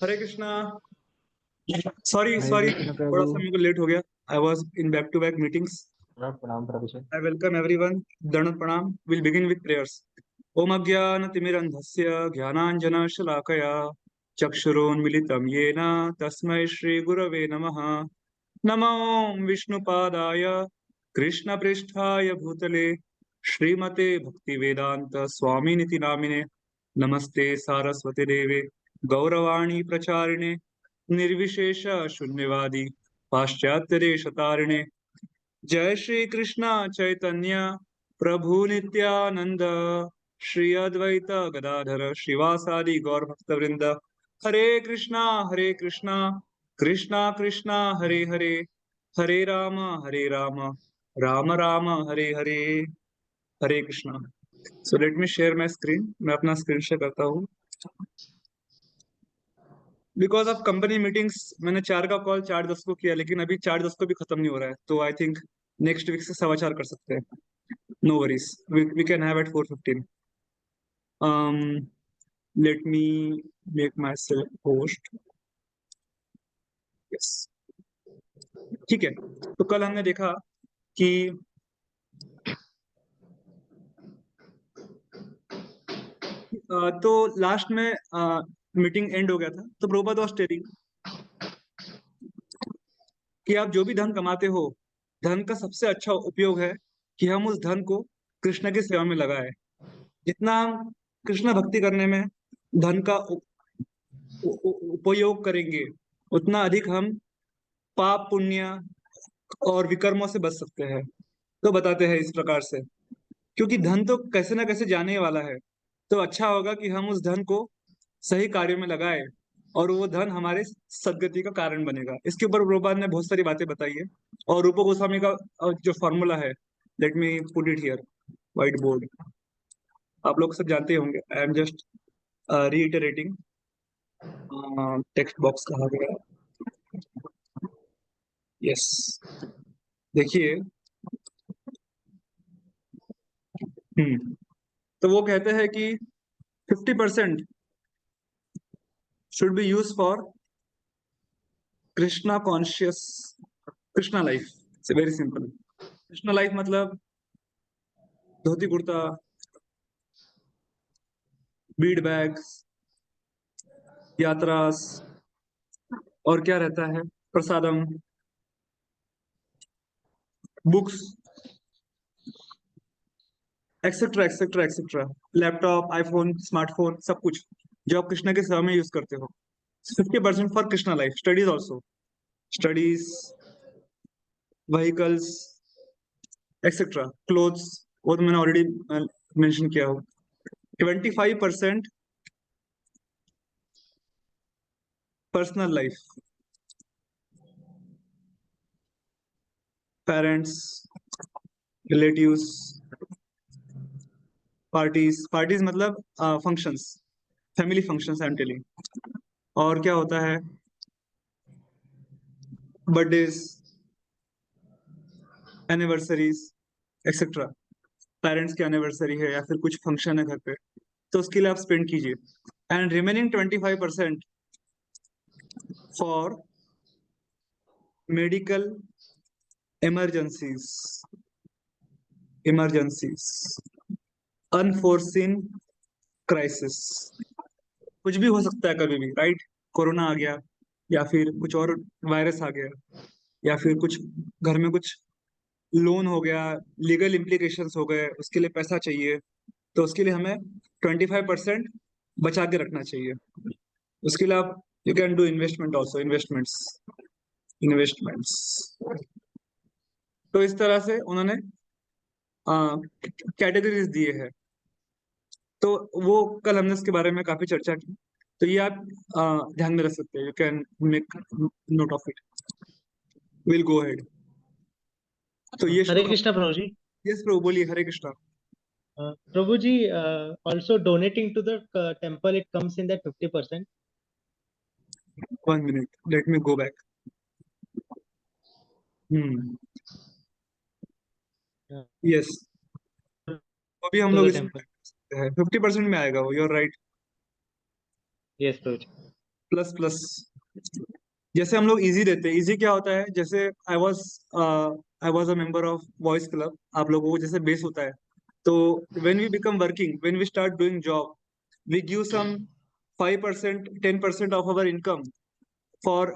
हरे Krishna. Sorry Hare sorry, Krishna थोड़ा प्रभु। सा मेरे को लेट हो गया। I was in back to back meetings. प्रणाम प्रभु जी। I welcome everyone. दंड प्रणाम। Will begin with prayers. ओम अज्ञानतिमिरन्धस्य ज्ञानाञ्जनशलाकया चक्षुरोन्मिलितं येन तस्मै श्रीगुरवे नमः। नमो विष्णुपादाय कृष्णपृष्ठाय भूतले श्रीमते भक्तिवेदान्त स्वामिनिति नामिने। नमस्ते सारस्वती देवे गौरवाणी प्रचारिणे निर्विशेष शून्यवादी पाश्चात्य देशतारिणे। जय श्री कृष्ण चैतन्य प्रभु नित्यानंद श्री अद्वैत गदाधर श्रीवासादि गौर भक्तवृंद। Hare Krishna Krishna Krishna Hare Hare, Hare Ram Ram Ram Hare Hare. Hare Krishna. So let me share my screen. मैं अपना स्क्रीन शेयर करता हूँ। बिकॉज ऑफ कंपनी मीटिंग्स मैंने 4 का कॉल 4:10 को किया, लेकिन अभी 4:10 को भी खत्म नहीं हो रहा है, तो आई थिंक नेक्स्ट वीक से समाचार कर सकते हैं। No worries. We can have at 4:15. Um, Let me make myself host. Yes. ठीक है। तो कल हमने देखा कि तो लास्ट में मीटिंग एंड हो गया था, तो प्रभुपाद वाज टेलिंग कि आप जो भी धन कमाते हो, धन का सबसे अच्छा उपयोग है कि हम उस धन को कृष्ण की सेवा में लगाएं। जितना हम कृष्ण भक्ति करने में धन का उपयोग करेंगे, उतना अधिक हम पाप पुण्य और विकर्मों से बच सकते हैं। तो बताते हैं इस प्रकार से, क्योंकि धन तो कैसे ना कैसे जाने वाला है, तो अच्छा होगा कि हम उस धन को सही कार्य में लगाए और वो धन हमारे सदगति का कारण बनेगा। इसके ऊपर प्रभुपाद ने बहुत सारी बातें बताई है। और रूप गोस्वामी का जो फॉर्मूला है, let me put it here, white board. आप लोग सब जानते होंगे, I am just reiterating. Text box कहाँ गया? यस, देखिए। तो वो कहते हैं कि 50% should be used for Krishna conscious, Krishna life. It's very simple. Krishna life मतलब धोती कुर्ता, बीड बैग्स, यात्रास, और क्या रहता है, prasadam, books, etcetera etcetera etcetera, laptop, iPhone, smartphone, सब कुछ जो आप कृष्णा के सेवा में यूज करते हो। 50% for Krishna life. Studies also, studies, vehicles, etcetera, clothes, वो तो मैंने ऑलरेडी मेंशन किया हो। 25% personal life, parents, relatives, parties. Parties मतलब functions, family functions I am telling. और क्या होता है, बर्थडेज, एनिवर्सरीज, एक्सेट्रा। पेरेंट्स की एनिवर्सरी है या फिर कुछ फंक्शन है घर पे, तो उसके लिए आप स्पेंड कीजिए। And remaining 25% for medical emergencies, emergencies, unforeseen crisis. कुछ भी हो सकता है कभी भी, राइट? कोरोना आ गया, या फिर कुछ और वायरस आ गया, या फिर कुछ घर में कुछ लोन हो गया, लीगल इम्प्लीकेशंस हो गए, उसके लिए पैसा चाहिए। तो उसके लिए हमें 25% बचा के रखना चाहिए। उसके लिए आप you can do investment also, investments, investments. तो इस तरह से उन्होंने कैटेगरीज दिए हैं। तो वो कल हमने इसके बारे में काफी चर्चा की, तो ये आप ध्यान में रख सकते हैं। You can make note of it. Will go ahead. तो ये हरे श्लोक। कृष्णा प्रभु जी। यस प्रभु, बोलिए। हरे कृष्णा। प्रभु जी, also donating to the temple, it comes in that 50%. 1 minute, let me go back. Hmm, yes, अभी हम To लोग the इसमें temple. 50% में आएगा वो, your right. Yes, Prabhu ji. Plus plus. जैसे हम लोग इजी देते हैं, इजी क्या होता है, जैसे I was a member of boys club, आप लोगों को जैसे बेस होता है। तो when we become working, when we start doing job, we give some 5%, 10% of our income for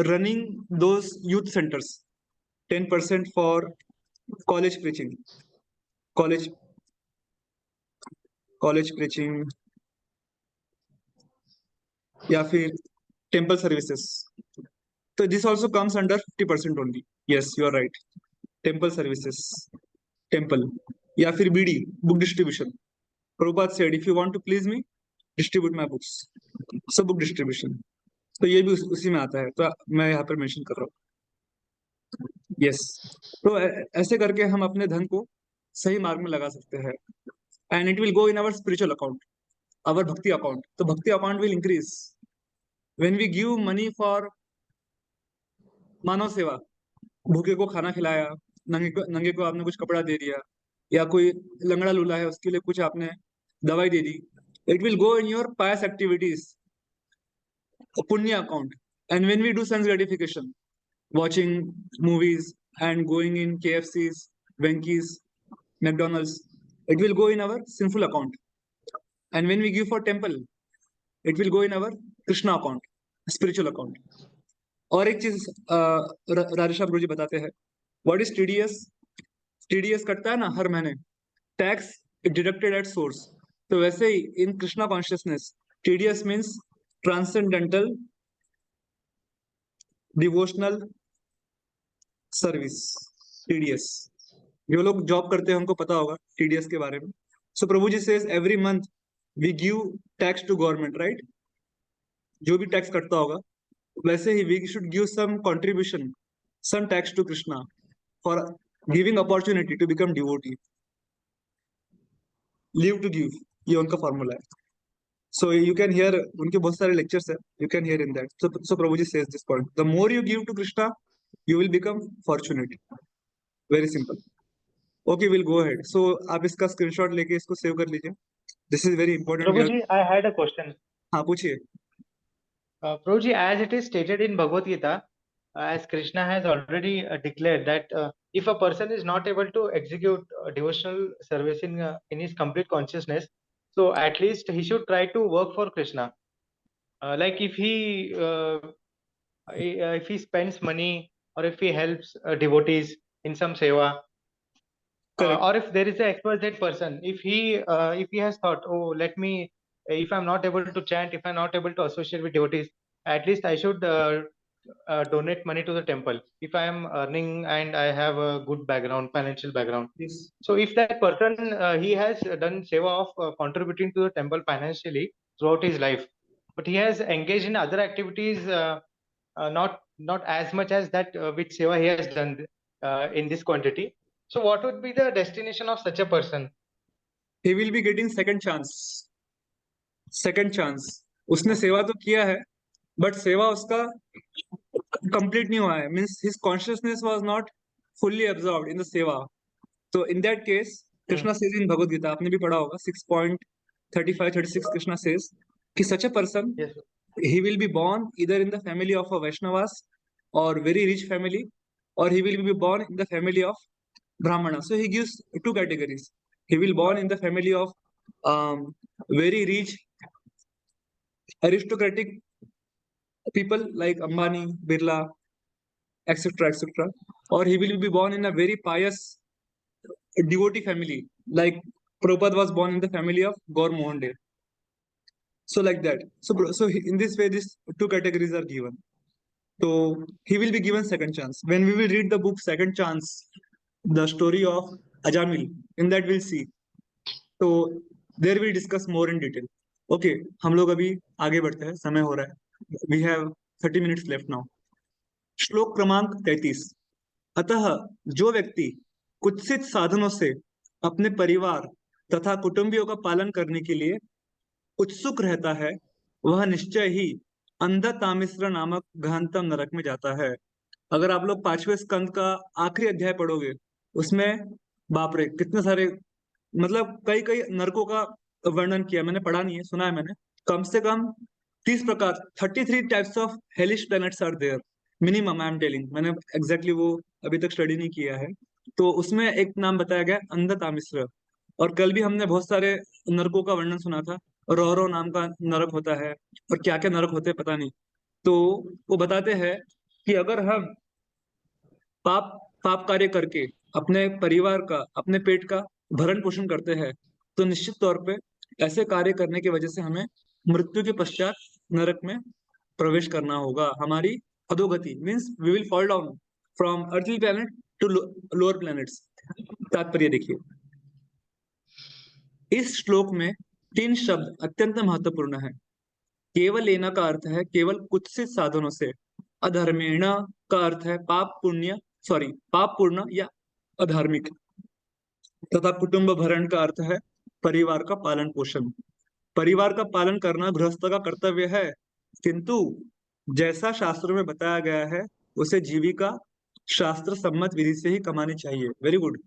running those youth centers, 10% for college preaching, college college preaching, या फिर temple services. तो this also comes under 50% only. Yes you are right. Temple services, temple, या फिर BD, book distribution. Prabhupada said if you want to please me, distribute my books. So book distribution, तो ये भी उसी में आता है, तो मैं यहाँ पर मेंशन कर रहा हूँ। यस। तो ऐसे करके हम अपने धन को सही मार्ग में लगा सकते हैं, and it will go in our spiritual account, our bhakti account. तो bhakti account will increase when we give money for manav seva. भूखे को खाना खिलाया, नंगे को आपने कुछ कपड़ा दे दिया, या कोई लंगड़ा लूला है उसके लिए कुछ आपने दवाई दे दी। It will go in your pious activities, punya account. And when we do sense gratification, watching movies and going in KFCs, Wenky's, McDonald's, it will go in our sinful account. And when we give for temple, it will go in our Krishna account, spiritual account. और एक चीज राजेश गुरु जी बताते हैं, what is TDS. TDS कटता है ना हर महीने, tax deducted at source. तो वैसे ही in Krishna consciousness, TDS means transcendental devotional service, TDS. जो लोग जॉब करते हैं उनको पता होगा टीडीएस के बारे में। So Prabhu ji says every month we give tax to government, right. जो भी टैक्स कटता होगा, वैसे ही we should give some contribution, some tax to Krishna for giving opportunity to become devotee. Live to give, ये उनका फॉर्मूला है। सो यू कैन हियर, उनके बहुत सारे लेक्चर्स है, you can hear in that. So Prabhu ji says this point, the more you give to Krishna, you will become fortunate. Very simple. Okay, will go ahead. So आप इसका screenshot लेके इसको save कर लीजिए। This is very important. We are. Prabhuji, I had a question. हाँ पूछिए। Prabhuji, as it is stated in Bhagavad Gita, as Krishna has already declared that if a person is not able to execute devotional service in his complete consciousness, so at least he should try to work for Krishna. Like if he spends money or if he helps devotees in some seva, correct. or if there is a XYZ person, if he has thought, oh, let me, if I'm not able to chant, if I'm not able to associate with devotees, at least I should donate money to the temple if I am earning and I have a good background, financial background. Yes. So if that person he has done seva of contributing to the temple financially throughout his life, but he has engaged in other activities, not as much as that which seva he has done in this quantity. So what would be the destination of such a person? He will be getting second chance. Second chance. उसने सेवा तो किया है, but सेवा उसका complete नहीं हुआ है, means his consciousness was not fully absorbed in the seva. तो in that case, Hmm. Krishna says in Bhagavad Gita, आपने भी पढ़ा होगा 6.35-36, कृष्णा सेज कि such a person, Yes, sir. he will be born either in the family of a Vaishnavas or very rich family, or he will be born in the family of Brahmana. So he gives two categories. He will born in the family of very rich aristocratic people like Ambani, Birla, etc., etc., or he will be born in a very pious devotee family, like Prabhupada was born in the family of Gaur Mohan De. So like that. In this way, these two categories are given. So he will be given second chance. When we will read the book Second Chance, the story of Ajamil, in that we'll see. So there we'll discuss more in detail. Okay, हम लोग अभी आगे बढ़ते हैं, समय हो रहा है। We have 30 minutes left now. श्लोक क्रमांक 33। अतः जो व्यक्ति कुत्सित साधनों से अपने परिवार तथा कुटुंबियों का पालन करने के लिए उत्सुक रहता है, वह निश्चय ही अंधतामिश्र नामक गहनतम नरक में जाता है। अगर आप लोग 5वें स्कंद का आखिरी अध्याय पढ़ोगे, उसमें बाप रे कितने सारे, मतलब कई कई नरकों का वर्णन किया। मैंने पढ़ा नहीं है, सुना है मैंने। कम से कम 30 प्रकार 33 types of hellish planets are there minimum, I am telling. मैंने एग्जैक्टली वो अभी तक स्टडी नहीं किया है। तो उसमें एक नाम बताया गया अंधतामिश्र। और कल भी हमने बहुत सारे नरकों का वर्णन सुना था। रौरव नाम का नरक होता है, और क्या क्या नरक होते हैं पता नहीं। तो वो बताते हैं कि अगर हम पाप पाप कार्य करके अपने परिवार का, अपने पेट का भरण पोषण करते हैं, तो निश्चित तौर पे ऐसे कार्य करने की वजह से हमें मृत्यु के पश्चात नरक में प्रवेश करना होगा। हमारी अधोगति means we will fall down from earthly planet to lower planets. तात्पर्य देखिए, इस श्लोक में 3 शब्द अत्यंत महत्वपूर्ण है। केवल लेना का अर्थ है केवल कुत्सित साधनों से। अधर्मेण का अर्थ है पाप पुण्य, सॉरी पाप पूर्ण या अधार्मिक। तथा कुटुंब भरण का अर्थ है परिवार का पालन पोषण। परिवार का पालन करना गृहस्थ का कर्तव्य है, किंतु जैसा शास्त्रों में बताया गया है उसे जीविका शास्त्र सम्मत विधि से ही कमानी चाहिए। Very good.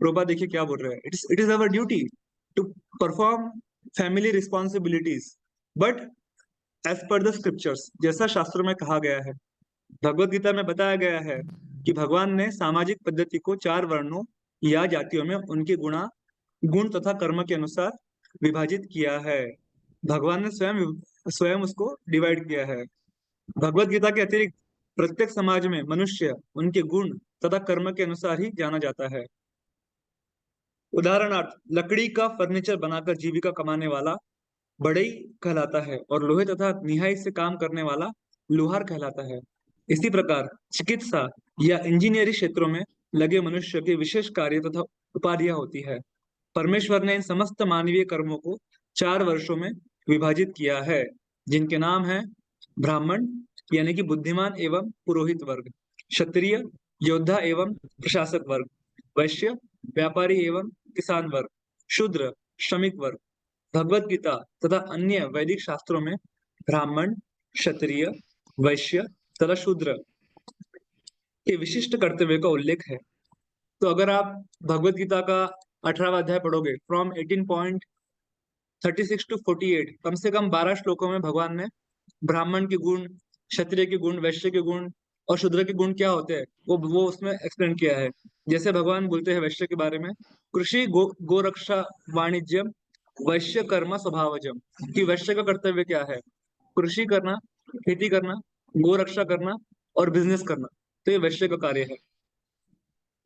प्रोपा देखिए क्या बोल रहे हैं, it is our duty to perform family responsibilities, but as per the scriptures, जैसा शास्त्रों में कहा गया है। भगवत गीता में बताया गया है कि भगवान ने सामाजिक पद्धति को 4 वर्णों या जातियों में उनके गुण तथा कर्म के अनुसार विभाजित किया है। भगवान ने स्वयं स्वयं उसको डिवाइड किया है। भगवत गीता के अतिरिक्त प्रत्येक समाज में मनुष्य उनके गुण तथा कर्म के अनुसार ही जाना जाता है। उदाहरणार्थ, लकड़ी का फर्नीचर बनाकर जीविका कमाने वाला बढ़ई कहलाता है, और लोहे तथा निहाई से काम करने वाला लोहार कहलाता है। इसी प्रकार चिकित्सा या इंजीनियरिंग क्षेत्रों में लगे मनुष्य के विशेष कार्य तथा उपाधियां होती है। परमेश्वर ने इन समस्त मानवीय कर्मों को 4 वर्षों में विभाजित किया है, जिनके नाम है ब्राह्मण यानी कि बुद्धिमान एवं पुरोहित वर्ग, क्षत्रिय योद्धा एवं प्रशासक वर्ग, वैश्य व्यापारी एवं किसान वर्ग, शूद्र श्रमिक वर्ग। भगवत गीता तथा अन्य वैदिक शास्त्रों में ब्राह्मण, क्षत्रिय, वैश्य तथा शूद्र के विशिष्ट कर्तव्य का उल्लेख है। तो अगर आप भगवत गीता का 18वां अध्याय पढ़ोगे फ्रॉम 18.36 टू 48, कम से कम 12 श्लोकों में भगवान ने ब्राह्मण के गुण, क्षत्रिय के गुण, वैश्य के गुण और शूद्र के गुण क्या होते हैं वो उसमें एक्सप्लेन किया है। जैसे भगवान बोलते हैं वैश्य के बारे में, कृषि गोरक्षा वाणिज्यम वैश्य कर्म स्वभावजम, कि वैश्य का कर्तव्य क्या है, कृषि करना, खेती करना, गोरक्षा करना और बिजनेस करना। तो ये वैश्य का कार्य है।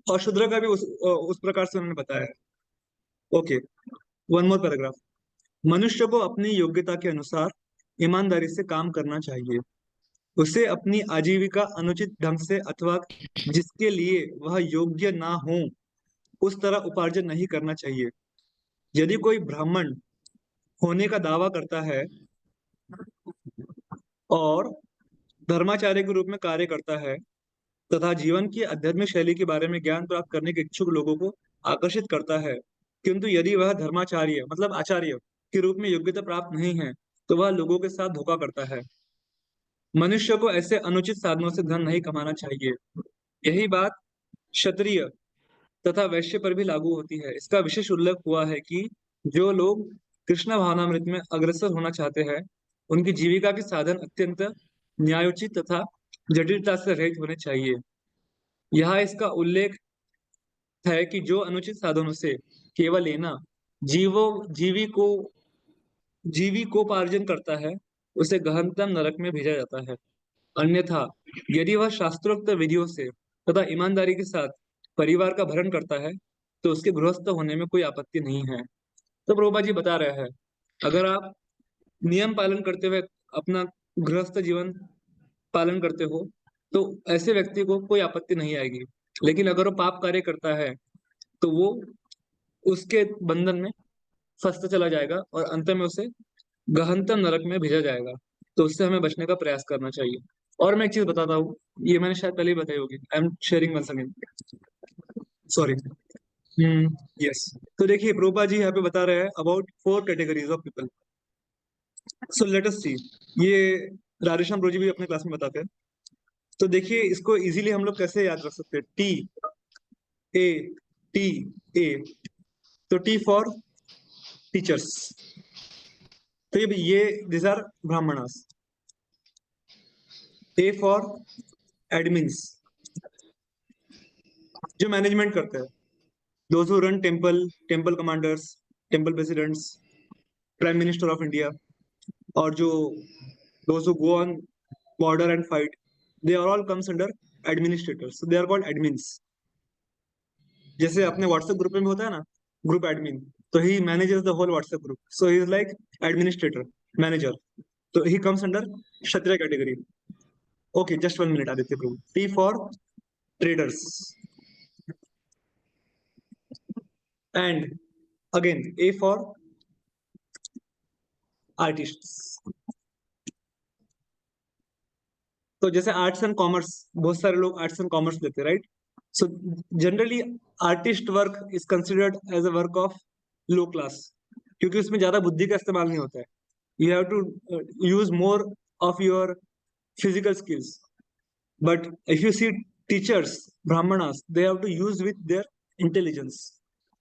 और शूद्र का भी उस प्रकार से उन्होंने बताया है। Okay, one more paragraph. मनुष्य को अपनी योग्यता के अनुसार ईमानदारी से काम करना चाहिए। उसे अपनी आजीविका अनुचित ढंग से अथवा जिसके लिए वह योग्य ना हो उस तरह उपार्जन नहीं करना चाहिए। यदि कोई ब्राह्मण होने का दावा करता है और धर्माचार्य के रूप में कार्य करता है तथा जीवन की आध्यात्मिक शैली के बारे में ज्ञान प्राप्त करने के इच्छुक लोगों को आकर्षित करता है, किंतु यदि वह धर्माचार्य मतलब आचार्य के रूप में योग्यता प्राप्त नहीं है, तो वह लोगों के साथ धोखा करता है। मनुष्य को ऐसे अनुचित साधनों से धन नहीं कमाना चाहिए। यही बात क्षत्रिय तथा वैश्य पर भी लागू होती है। इसका विशेष उल्लेख हुआ है कि जो लोग कृष्ण भावनामृत में अग्रसर होना चाहते हैं, उनकी जीविका के साधन अत्यंत न्यायोचित तथा जटिलता से रहित होने चाहिए। यहाँ इसका उल्लेख है कि जो अनुचित साधनों से केवल लेना जीवो जीवी को जीविकोपार्जन करता है, उसे गहनतम नरक में भेजा जाता है। अन्यथा यदि वह शास्त्रोक्त विधियों से तथा ईमानदारी के साथ परिवार का भरण करता है, तो उसके गृहस्थ होने में कोई आपत्ति नहीं है। तो प्रभुपा जी बता रहे हैं, अगर आप नियम पालन करते हुए अपना गृहस्थ जीवन पालन करते हो, तो ऐसे व्यक्ति को कोई आपत्ति नहीं आएगी। लेकिन अगर वो पाप कार्य करता है, तो वो उसके बंधन में फंसता चला जाएगा और अंत में उसे गहनतम नरक में भेजा जाएगा। तो उससे हमें बचने का प्रयास करना चाहिए। और मैं एक चीज बताता हूँ, ये मैंने शायद पहले ही बताई होगी, I am sharing once again, sorry. Yes. तो देखिए प्रोपा जी यहाँ पे बता रहे हैं about 4 categories of people. So let us see. ये राधेश्याम ब्रो जी भी अपने क्लास में बताते हैं। तो देखिए इसको इजीली हम लोग कैसे याद रख सकते हैं, ए टी ए। तो टी फॉर टीचर्स, तो ये this are Brahmanas. A for admins, जो मैनेजमेंट करते हैं, those who run temple, temple commanders, temple presidents, prime minister of India, और जो those who go on border and fight, they are all comes under administrators, they are called admins. जैसे अपने WhatsApp group में होता है ना, group admin, तो he manages the whole WhatsApp group, so he is like administrator, manager, तो he comes under Kshatriya category. Okay, just 1 minute Aditya Prabhu. T for traders, and again A for artists। तो जैसे arts and commerce, बहुत सारे लोग arts and commerce लेते हैं, right? So generally artist work is considered as a work of low class, क्योंकि उसमें ज्यादा बुद्धि का इस्तेमाल नहीं होता है। You have to use more of your physical skills, but if you see teachers, brahmanas, they have to use with their intelligence,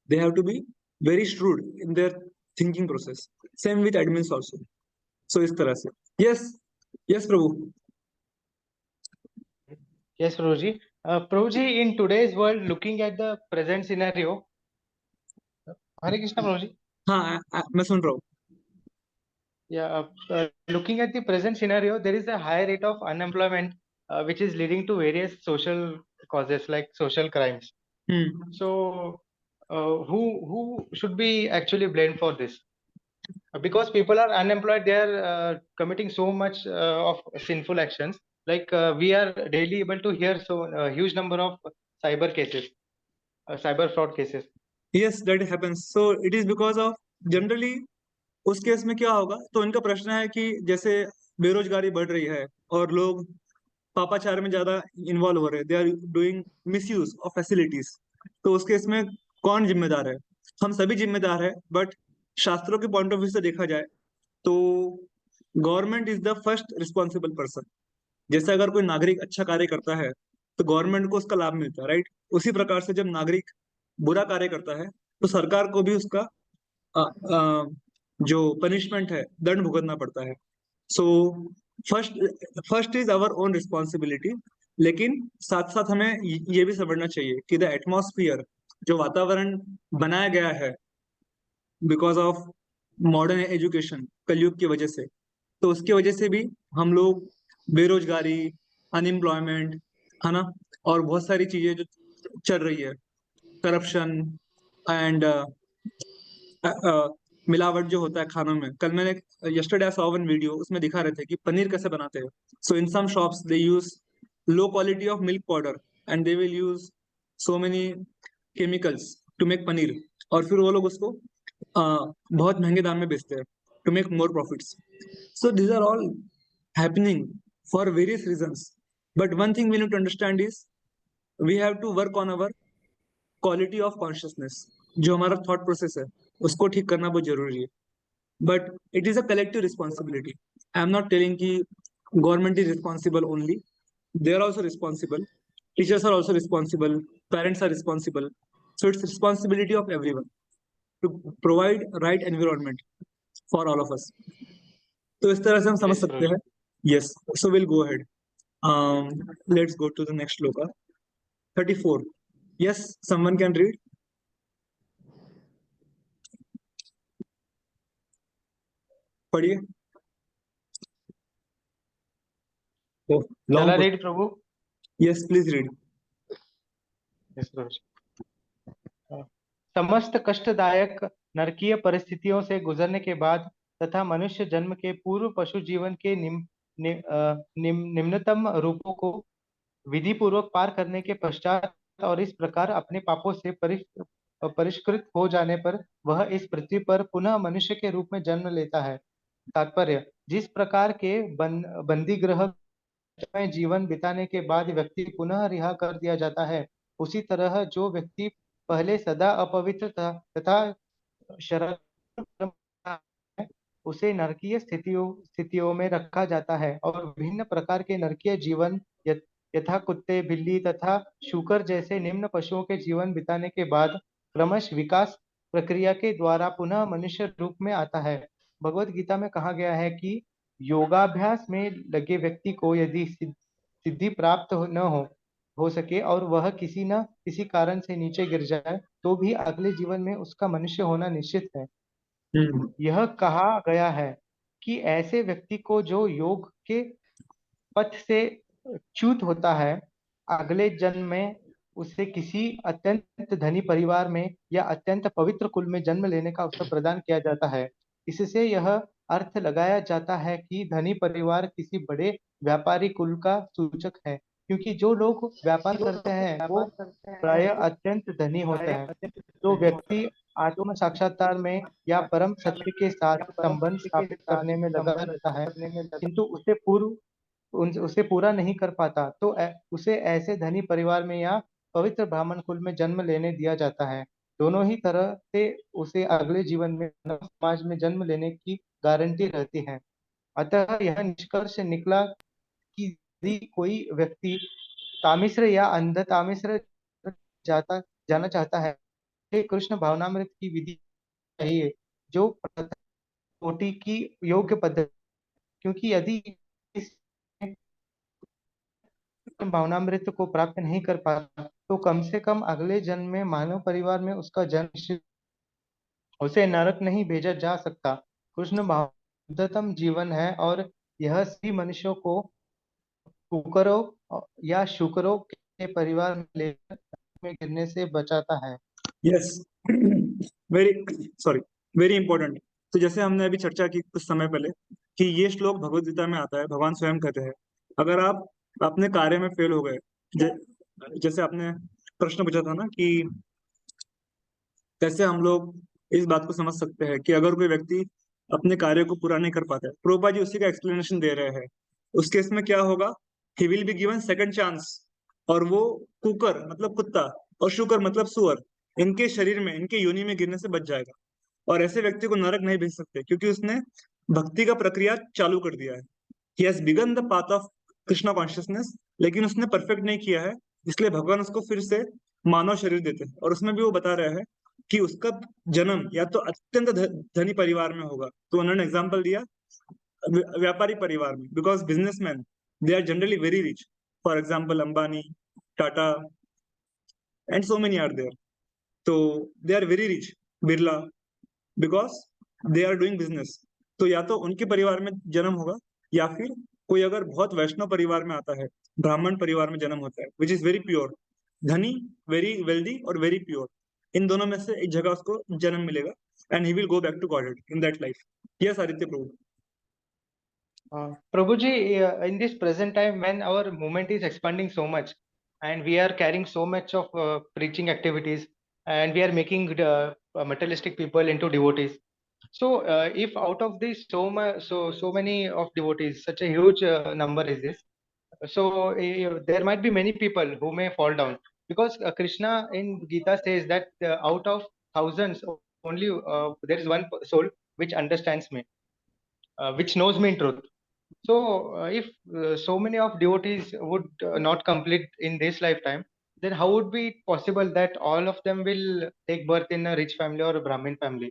they have to be very shrewd in their thinking process, same with admins also। so इस तरह से। yes, yes Prabhu. Yes, Prabhuji. Prabhuji, in today's world, looking at the present scenario, Hare Krishna, Prabhuji. हाँ, मैं सुन रहा हूँ। Yeah, looking at the present scenario, there is a high rate of unemployment, which is leading to various social causes like social crimes. Hmm. So, who should be actually blamed for this? Because people are unemployed, they are committing so much of sinful actions. Like we are daily able to hear so huge number of cyber cases, cyber fraud cases. yes, that happens, so it is because of generally उस case में क्या होगा, तो इनका प्रश्न है कि जैसे बेरोजगारी बढ़ रही है और लोग पापाचार में ज्यादा इन्वॉल्व हो रहे हैं, they are doing misuse of facilities, तो उस केस में कौन जिम्मेदार है? हम सभी जिम्मेदार है, बट शास्त्रों के पॉइंट ऑफ व्यू से देखा जाए तो government is the first responsible person. जैसे अगर कोई नागरिक अच्छा कार्य करता है तो गवर्नमेंट को उसका लाभ मिलता है, राइट? उसी प्रकार से जब नागरिक बुरा कार्य करता है तो सरकार को भी उसका अ, अ, जो पनिशमेंट है, दंड भुगतना पड़ता है। So first first is our own responsibility, लेकिन साथ साथ हमें ये भी समझना चाहिए कि द एटमॉस्फियर, जो वातावरण बनाया गया है बिकॉज ऑफ मॉडर्न एजुकेशन, कलयुग की वजह से, तो उसकी वजह से भी हम लोग बेरोजगारी, अनएम्प्लॉयमेंट, है ना, और बहुत सारी चीजें जो चल रही है, करप्शन एंड मिलावट जो होता है खानों में। कल मैंने यस्टरडे सॉ वन वीडियो, उसमें दिखा रहे थे कि पनीर कैसे बनाते हैं। So in some shops they use low quality of milk powder and they will use so many chemicals to make paneer, और फिर वो लोग उसको बहुत महंगे दाम में बेचते हैं to make more profits. So these are all happening for various reasons, but one thing we need to understand is we have to work on our quality of consciousness. जो हमारा थॉट प्रोसेस है उसको ठीक करना बहुत जरूरी है, but it is a collective responsibility. I am not telling कि government is responsible only, they are also responsible, teachers are also responsible, parents are responsible, so it's responsibility of everyone to provide right environment for all of us. तो इस तरह से हम समझ Yes, सकते Prabhuji. हैं। Yes, so will go ahead, let's go to the next shloka 34। Yes, someone can read, पढ़िए। Shall I long, read, Prabhu? Yes please read. Yes, Prabhuji. समस्त कष्टदायक नरकीय परिस्थितियों से गुजरने के बाद तथा मनुष्य जन्म के पूर्व पशु जीवन के निम्नतम रूपों को विधि पूर्वक पार करने के पश्चात और इस प्रकार अपने पापों से परिष्कृत हो जाने पर वह इस पृथ्वी पर पुनः मनुष्य के रूप में जन्म लेता है। तात्पर्य: जिस प्रकार के बंदी गृह में जीवन बिताने के बाद व्यक्ति पुनः रिहा कर दिया जाता है, उसी तरह जो व्यक्ति पहले सदा अपवित्र था तथा शरण है, उसे नरकीय स्थितियों में रखा जाता है और विभिन्न प्रकार के नरकीय जीवन यथा कुत्ते, बिल्ली तथा शूकर जैसे निम्न पशुओं के जीवन बिताने के बाद क्रमश विकास प्रक्रिया के द्वारा पुनः मनुष्य रूप में आता है। भगवत गीता में कहा गया है कि योगाभ्यास में लगे व्यक्ति को यदि सिद्धि प्राप्त न हो सके और वह किसी न किसी कारण से नीचे गिर जाए तो भी अगले जीवन में उसका मनुष्य होना निश्चित है। हम्म। यह कहा गया है कि ऐसे व्यक्ति को जो योग के पथ से च्युत होता है, अगले जन्म में उसे किसी अत्यंत धनी परिवार में या अत्यंत पवित्र कुल में जन्म लेने का अवसर प्रदान किया जाता है। इससे यह अर्थ लगाया जाता है कि धनी परिवार किसी बड़े व्यापारी कुल का सूचक है, क्योंकि जो लोग व्यापार करते हैं वो प्राय अत्यंत धनी होते हैं। तो व्यक्ति आत्म साक्षात्कार में या परम सत्य के साथ संबंध स्थापित करने में लगा रहता है, किंतु उसे पूरा नहीं कर पाता, तो उसे ऐसे धनी परिवार में या पवित्र ब्राह्मण कुल में जन्म लेने दिया जाता है। दोनों ही तरह से उसे अगले जीवन में मानव समाज में जन्म लेने की गारंटी रहती है। अतः यह निष्कर्ष निकला कि यदि कोई व्यक्ति तामिश्र या अंध तामिश्र जाता जाना चाहता है, तो कृष्ण भावनामृत की विधि चाहिए, जो प्रथम कोटि की योग्य पद्धति, क्योंकि यदि इस भावनामृत को प्राप्त नहीं कर पाता तो कम से कम अगले जन्म में मानव परिवार में उसका जन्म निश्चित, उसे नरक नहीं भेजा जा सकता। कृष्ण भाव शुद्धतम जीवन है और यह सभी मनुष्यों को कुकरों या शुकरों के परिवार में लेकर में गिरने से बचाता है। Yes. Very sorry, very important. तो जैसे हमने अभी चर्चा की कुछ समय पहले कि ये श्लोक भगवत गीता में आता है, भगवान स्वयं कहते हैं अगर आप अपने कार्य में फेल हो गए, जैसे आपने प्रश्न पूछा था ना कि कैसे हम लोग इस बात को समझ सकते हैं कि अगर कोई व्यक्ति अपने कार्य को पूरा नहीं कर पाता है, प्रभुपा जी उसी का एक्सप्लेनेशन दे रहे हैं। उस केस में क्या होगा, he will be given second chance, और वो कुकर मतलब कुत्ता और शुकर मतलब सुअर, इनके शरीर में, इनके योनि में गिरने से बच जाएगा। और ऐसे व्यक्ति को नरक नहीं भेज सकते क्योंकि उसने भक्ति का प्रक्रिया चालू कर दिया है। He has begin the path of Krishna consciousness, लेकिन उसने परफेक्ट नहीं किया है, इसलिए भगवान उसको फिर से मानव शरीर देते हैं। और उसमें भी वो बता रहे हैं कि उसका जन्म या तो अत्यंत धनी परिवार में होगा, तो उन्होंने एग्जाम्पल दिया व्यापारी परिवार में, because businessman they are generally very rich, for example Ambani, Tata and so many are there. तो they are very rich, Birla, because they are doing business. तो या तो उनके परिवार में जन्म होगा, या फिर कोई अगर बहुत वैष्णव परिवार में आता है, ब्राह्मण परिवार में जन्म होता है, विच इज वेरी प्योर, धनी, वेरी वेल्दी और वेरी प्योर, इन दोनों में से एक जगह उसको जन्म मिलेगा, and he will go back to godhead in that life. Yes Aditya Prabhu. Prabhuji, in this present time when our movement is expanding so much and we are carrying so much of preaching activities and we are making materialistic people into devotees. So, if out of this so many of devotees, such a huge number is this, so there might be many people who may fall down because Krishna in Gita says that out of thousands only there is one soul which understands me, which knows me in truth. So, if so many of devotees would not complete in this lifetime, then how would be possible that all of them will take birth in a rich family or a Brahmin family?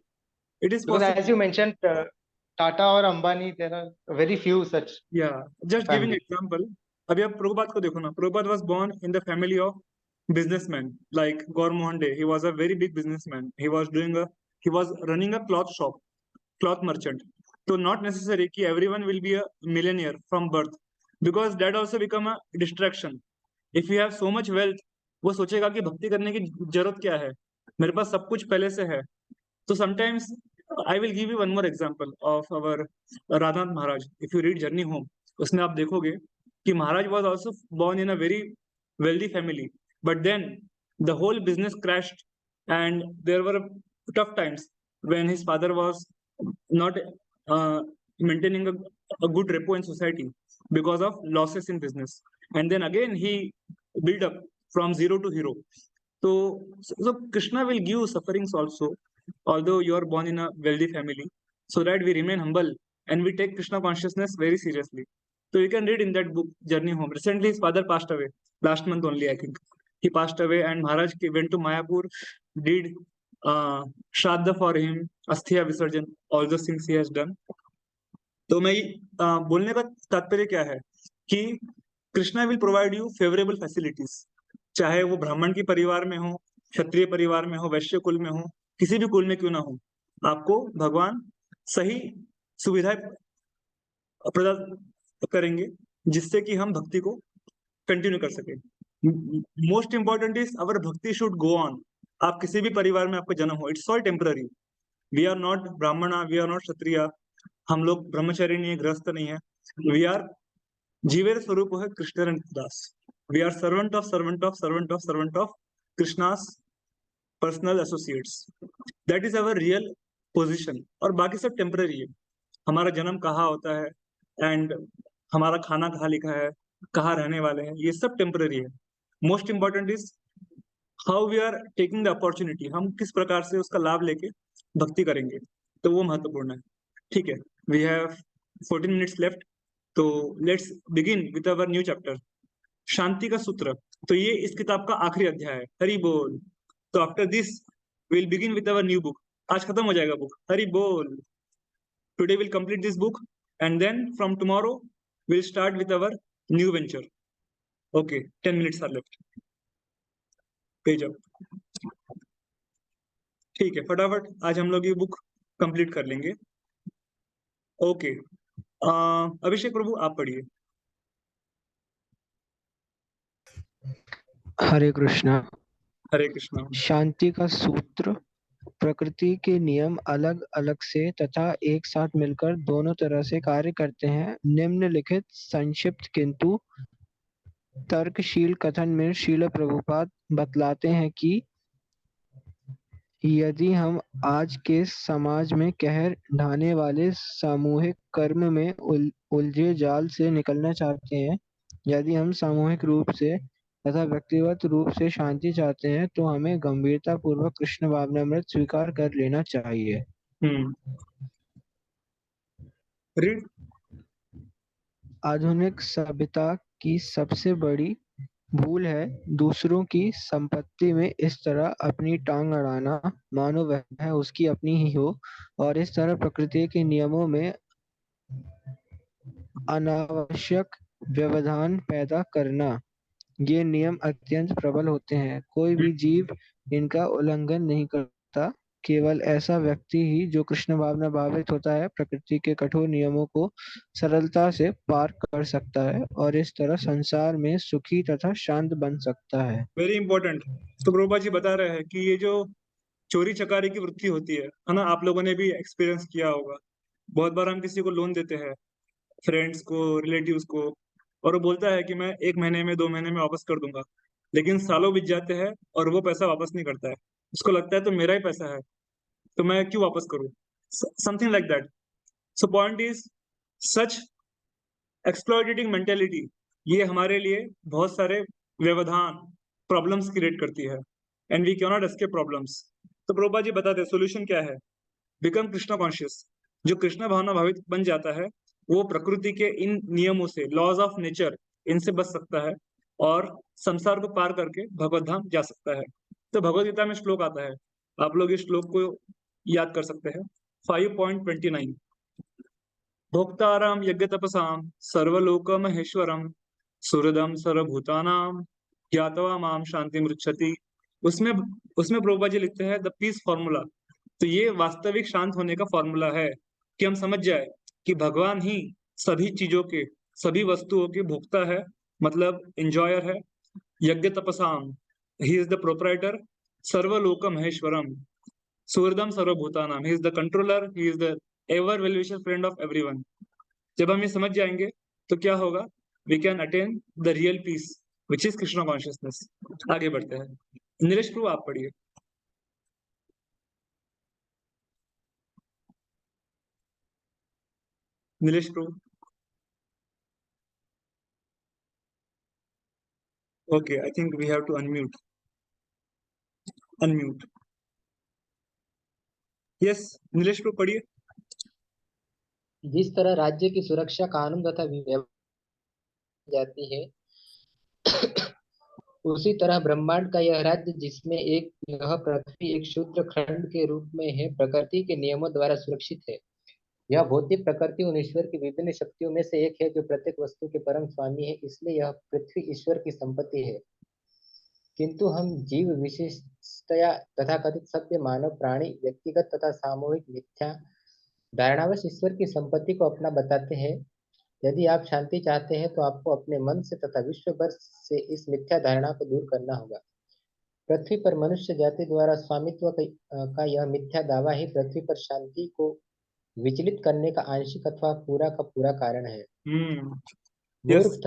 It is Because as possible. you mentioned, Tata or Ambani, there are very few such या just giving families. Example, अभी आप प्रभुपाद को देखो ना, Prabhupada was born in the family of businessman like Gaur Mohan Dey. He was a very big businessman. He was running a cloth shop, cloth merchant. So not necessary कि everyone will be a millionaire from birth, because that also become a distraction. If you have so much wealth, वो सोचेगा कि भक्ति करने की जरूरत क्या है, मेरे पास सब कुछ पहले से है। तो sometimes I will give you one more example of our Radhanath Maharaj. If you read Journey Home, उसमें आप देखोगे कि महाराज was also born in a very wealthy family, but then the whole business crashed and there were tough times when his father was not maintaining a good repo in society because of losses in business, and then again he built up from zero to hero. So Krishna will give sufferings also, although you are born in a wealthy family, so that we remain humble and we take Krishna consciousness very seriously. So you can read in that book Journey Home. Recently his father passed away, last month only I think. He passed away and Maharaj went to Mayapur, did श्राद्ध for him, अस्थिया विसर्जन, all दो things he has done. तो मैं बोलने का तात्पर्य क्या है कि Krishna will provide you favourable facilities, चाहे वो ब्राह्मण के परिवार में हो, क्षत्रिय परिवार में हो, वैश्य कुल में हो, किसी भी कुल में क्यों ना हो, आपको भगवान सही सुविधाएं प्रदान करेंगे जिससे कि हम भक्ति को कंटिन्यू कर सके। मोस्ट इंपॉर्टेंट इज अवर भक्ति शुड गो ऑन। आप किसी भी परिवार में आपका जन्म हो, it's all temporary. We are not Brahmin, we are not Kshatriya, हम लोग ब्रह्मचारी नहीं है, गृहस्थ नहीं है। वी आर जीवेर स्वरूप है कृष्ण दास। We are servant of servant of servant of servant of Krishna's personal associates. That is our real position, और बाकी सब टेम्पररी है। हमारा जन्म कहाँ होता है एंड हमारा खाना कहाँ लिखा है, कहाँ रहने वाले हैं, ये सब टेम्पररी है। Most important is how we are taking the opportunity, हम किस प्रकार से उसका लाभ लेके भक्ति करेंगे, तो वो महत्वपूर्ण है। ठीक है, वी हैव 14 मिनट्स लेफ्ट, तो let's begin with our new chapter, शांति का सूत्र। तो ये इस किताब का आखिरी अध्याय है, हरि बोल। तो after this will begin with our new book. आज खत्म हो जाएगा बुक, हरि बोल। Today will complete this book and then from tomorrow will start with our new venture. Okay, 10 minutes are left, page up. ठीक है, फटाफट आज हम लोग ये बुक कंप्लीट कर लेंगे। ओके, अभिषेक प्रभु आप पढ़िए। हरे कृष्णा। हरे कृष्णा। शांति का सूत्र। प्रकृति के नियम अलग अलग से तथा एक साथ मिलकर दोनों तरह से कार्य करते हैं। निम्नलिखित संक्षिप्त किंतु तर्कशील कथन में श्रील प्रभुपाद बतलाते हैं कि यदि हम आज के समाज में कहर ढाने वाले सामूहिक कर्म में उलझे जाल से निकलना चाहते हैं, यदि हम सामूहिक रूप से तथा व्यक्तिगत रूप से शांति चाहते हैं, तो हमें गंभीरता पूर्वक कृष्ण भावनामृत स्वीकार कर लेना चाहिए। रीड। आधुनिक सभ्यता की सबसे बड़ी भूल है दूसरों की संपत्ति में इस तरह अपनी टांग अड़ाना, मानो वह उसकी अपनी ही हो, और इस तरह प्रकृति के नियमों में अनावश्यक व्यवधान पैदा करना। ये नियम अत्यंत प्रबल होते हैं, कोई भी जीव इनका उल्लंघन नहीं करता। केवल ऐसा व्यक्ति ही जो कृष्ण भावना भावित होता है प्रकृति के कठोर नियमों को सरलता से पार कर सकता है और इस तरह संसार में सुखी तथा शांत बन सकता है। Very important. तो प्रभुपा जी बता रहे हैं कि ये जो चोरी चकारी की वृत्ति होती है ना, आप लोगों ने भी एक्सपीरियंस किया होगा। बहुत बार हम किसी को लोन देते हैं, फ्रेंड्स को, रिलेटिव्स को, और वो बोलता है कि मैं 1 महीने में 2 महीने में वापस कर दूंगा, लेकिन सालों बीत जाते हैं और वो पैसा वापस नहीं करता है। उसको लगता है तो मेरा ही पैसा है, तो मैं क्यों वापस करूं, something like that. So point is such exploitating mentality, ये हमारे लिए बहुत सारे व्यवधान, प्रॉब्लम्स क्रिएट करती है, and we can not escape problems. तो प्रभुपा जी बताते हैं सोल्यूशन क्या है। Become Krishna conscious. जो कृष्ण भावना भावित बन जाता है वो प्रकृति के इन नियमों से, लॉज ऑफ नेचर, इनसे बच सकता है और संसार को पार करके भगवत धाम जा सकता है। तो भगवत गीता में श्लोक आता है, आप लोग इस श्लोक को याद कर सकते हैं। 5.29 भोक्ताराम यज्ञ तपसाम सर्वलोक महेश्वरम सुहृदम सर्वभूतानाम ज्ञातवा माम शांति मृच्छति। उसमें उसमें प्रभुपा जी लिखते हैं द पीस फॉर्मूला। तो ये वास्तविक शांत होने का फॉर्मूला है कि हम समझ जाए कि भगवान ही सभी चीजों के, सभी वस्तुओं के भोक्ता है, मतलब इंजॉयर है। यज्ञ तपसाम, ही इज द प्रोपराइटर। सर्वलोक महेश्वरम, सुहृदम सर्वभूतानाम, he is the controller, he is the ever well wisher friend of everyone. जब हम ये समझ जाएंगे तो क्या होगा, we can attain the real peace which is Krishna consciousness. आगे बढ़ते हैं, नीलेश प्रभु आप पढ़िए। Nilesh Prabhu. Okay, I think we have to unmute. Unmute. Yes, Nilesh Prabhu पढ़िए। जिस तरह राज्य की सुरक्षा कानून तथा व्यवस्था जाती है उसी तरह ब्रह्मांड का यह राज्य जिसमें यह पृथ्वी एक क्षुद्र खंड के रूप में है, प्रकृति के नियमों द्वारा सुरक्षित है। यह भौतिक प्रकृति उन ईश्वर की विभिन्न शक्तियों में से एक है जो प्रत्येक वस्तु के परम स्वामी है, इसलिए यह पृथ्वी ईश्वर की संपत्ति है। किंतु हम जीव विशिष्टया तथाकथित सभ्य मानव प्राणी व्यक्तिगत तथा सामूहिक मिथ्या धारणावश ईश्वर की संपत्ति को अपना बताते हैं। यदि आप शांति चाहते हैं तो आपको अपने मन से तथा विश्व भर से इस मिथ्या धारणा को दूर करना होगा। पृथ्वी पर मनुष्य जाति द्वारा स्वामित्व का यह मिथ्या दावा ही पृथ्वी पर शांति को विचलित करने का आंशिक अथवा पूरा का पूरा कारण है। यस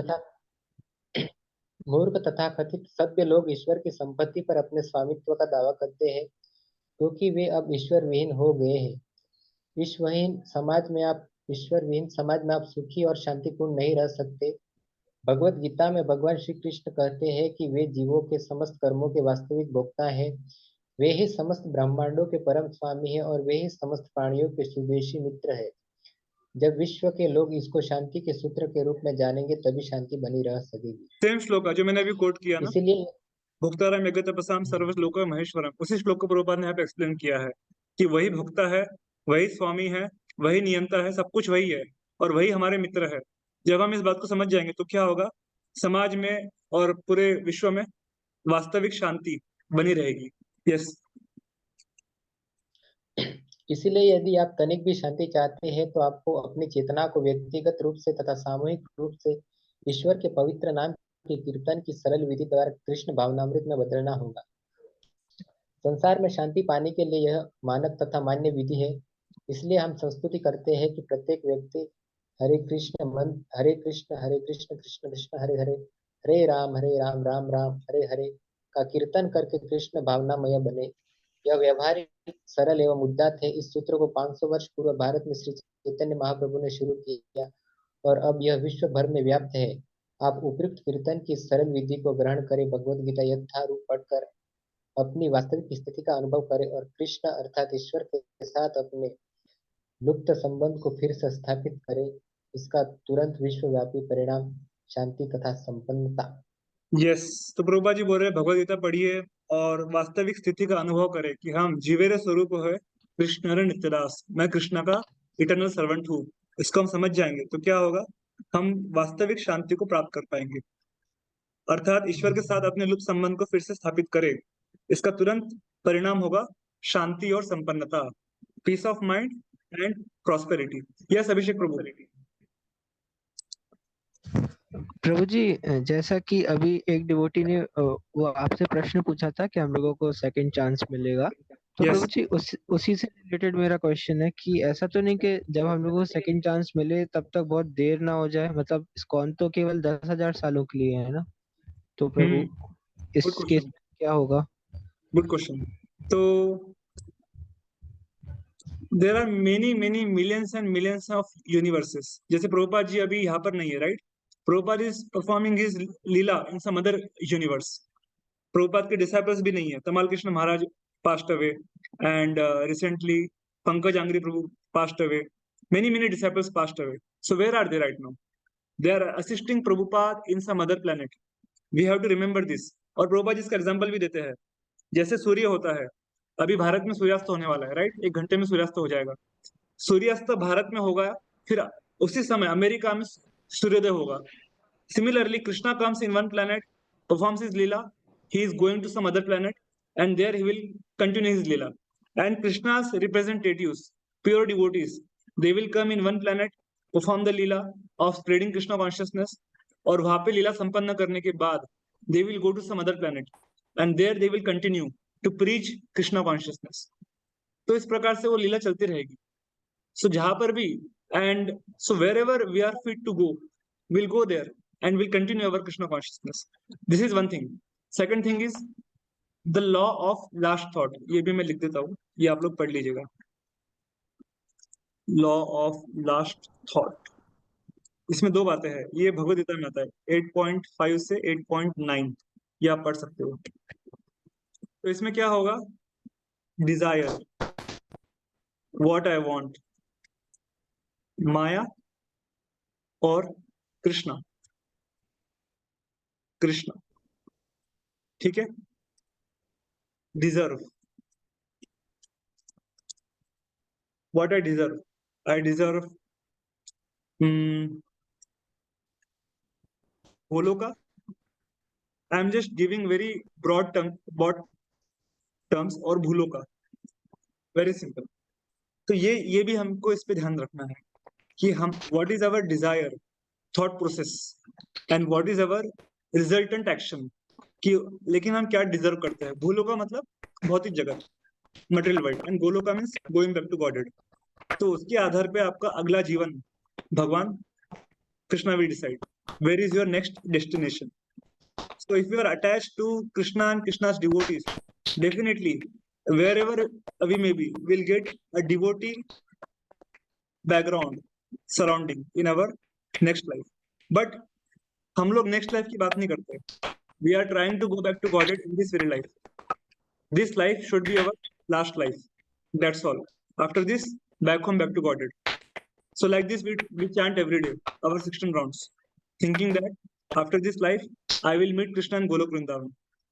मूर्ख तथा कथित सभ्य लोग ईश्वर की संपत्ति पर अपने स्वामित्व का दावा करते हैं क्योंकि वे अब ईश्वर विहीन हो गए हैं। ईश्वर विहीन समाज में आप सुखी और शांतिपूर्ण नहीं रह सकते। भगवत गीता में भगवान श्री कृष्ण कहते हैं कि वे जीवों के समस्त कर्मों के वास्तविक भोक्ता हैं। वे ही समस्त ब्रह्मांडों के परम स्वामी हैं और वे ही समस्त प्राणियों के सुदेशी मित्र हैं। जब विश्व के लोग इसको शांति के सूत्र के रूप में जानेंगे तभी शांति बनी रह सकेगी। सेम श्लोक जो मैंने अभी कोट किया ना, इसीलिए भुक्ताराम यज्ञतपसाम सर्वश्लोक महेश्वरम, उसी श्लोक को प्रभुपाद ने यहाँ पे एक्सप्लेन किया है कि वही भुक्ता है, वही स्वामी है, वही नियंता है, सब कुछ वही है और वही हमारे मित्र है। जब हम इस बात को समझ जाएंगे तो क्या होगा, समाज में और पूरे विश्व में वास्तविक शांति बनी रहेगी। यस इसीलिए यदि आप तनिक भी शांति चाहते हैं तो आपको अपनी चेतना को व्यक्तिगत रूप से तथा सामूहिक रूप से ईश्वर के पवित्र नाम के कीर्तन की सरल विधि द्वारा कृष्ण भावनामृत में बदलना होगा। संसार में शांति पाने के लिए यह मानक तथा मान्य विधि है। इसलिए हम संस्तुति करते हैं कि प्रत्येक व्यक्ति हरे कृष्ण कृष्ण कृष्ण हरे हरे, हरे राम राम राम हरे हरे का कीर्तन करके कृष्ण भावनामय बने। यह व्यवहारिक सरल एवं उदात्त है। इस सूत्र को 500 वर्ष पूर्व भारत में श्री चैतन्य महाप्रभु ने शुरू किया और अब यह विश्व भर में व्याप्त है। आप उपयुक्त कीर्तन की सरल विधि को ग्रहण करें, भगवद गीता यथारूप पढ़कर अपनी वास्तविक स्थिति का अनुभव करें और कृष्ण अर्थात ईश्वर के साथ अपने लुप्त संबंध को फिर से स्थापित करें। इसका तुरंत विश्वव्यापी परिणाम शांति तथा संपन्नता। यस तो प्रभुपा जी बोल रहे हैं भगवद गीता पढ़िए और वास्तविक स्थिति का अनुभव करें कि हम जीवेरे स्वरूप है कृष्ण हरे नित्यदास, मैं कृष्ण का इटर्नल सर्वेंट हूँ। इसको हम समझ जाएंगे तो क्या होगा, हम वास्तविक शांति को प्राप्त कर पाएंगे, अर्थात ईश्वर के साथ अपने लुप्त संबंध को फिर से स्थापित करें। इसका तुरंत परिणाम होगा शांति और संपन्नता, peace of mind and prosperity. Yes Abhishek Prabhu. Prabhu ji, जैसा कि अभी एक डिवोटी ने वो आपसे प्रश्न पूछा था कि हम लोगों को सेकंड चांस मिलेगा, तो यस प्रभु जी उसी से रिलेटेड मेरा क्वेश्चन है कि ऐसा तो नहीं कि जब हम लोगों को सेकंड चांस मिले तब तक बहुत देर ना हो जाए। मतलब इस्कॉन तो केवल 10,000 सालों के लिए है ना, तो प्रभु गुड इस केस क्वेश्चन, में क्या होगा? Good question. तो there are many many millions and millions of universes. जैसे प्रभुपाद जी अभी यहाँ पर नहीं है, right? Prabhupada is performing his lila in some other universe. Prabhupada के डिसाइपल्स भी नहीं है। Tamal Krishna Maharaj passed away and recently Pankajanghri Prabhu passed away, many many disciples passed away. So where are they right now? They are assisting Prabhupada in some other planet. We have to remember this. और प्रभुपाद इसका example भी देते हैं। जैसे सूर्य होता है, अभी भारत में सूर्यास्त होने वाला है, राइट? 1 घंटे में सूर्यास्त हो जाएगा। सूर्यास्त भारत में होगा, फिर उसी समय अमेरिका में सूर्योदय होगा। Similarly, Krishna comes in one planet, performs his Leela, he is going to some other planet, and there he will continue his Leela. And Krishna's representatives, pure devotees, they will come in one planet, perform the Leela of spreading Krishna consciousness, और वहां पे लीला संपन्न करने के बाद they will go to some other planet, and there they will continue to preach Krishna consciousness. तो इस प्रकार से वो लीला चलती रहेगी। So जहां पर भी, and so wherever we are fit to go, we'll go there and we'll continue our Krishna consciousness. This is one thing. Second thing is the law of last thought. ये भी मैं लिख देता हूँ, ये आप लोग पढ़ लीजिएगा। Law of last thought, इसमें 2 बातें हैं। ये भगवद गीता में आता है 8.5 से 8.9, ये आप पढ़ सकते हो। तो इसमें क्या होगा, desire, what I want, Maya और कृष्णा। कृष्णा ठीक है। Deserve, what I deserve Goloka. I am just giving very broad terms और भूलो का, वेरी सिंपल। तो ये भी हमको इस पे ध्यान रखना है कि हम what is our desire thought process and what is our resultant action, कि लेकिन हम क्या डिजर्व करते हैं। भूलो का मतलब भौतिक जगत, material world, and Goloka means going back to godhead. तो उसके आधार पे आपका अगला जीवन भगवान Krishna will decide where is your next destination. So if you are attached to Krishna and Krishna's devotees, definitely wherever we may be, we'll get a devotee background surrounding in our next life. But हम लोग next life की बात नहीं करते. We are trying to go back to Godhead in this very life. This life should be our last life. That's all. After this, back home, back to Godhead. So like this, we chant every day, our 16 rounds, thinking that after this life, I will meet Krishna and Golok Vrindavan.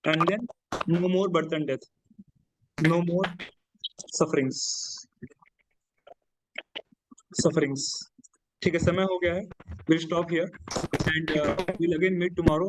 And then no more birth and death. No more sufferings. Sufferings. ठीक है, समय हो गया है. We'll stop here and we'll again meet tomorrow.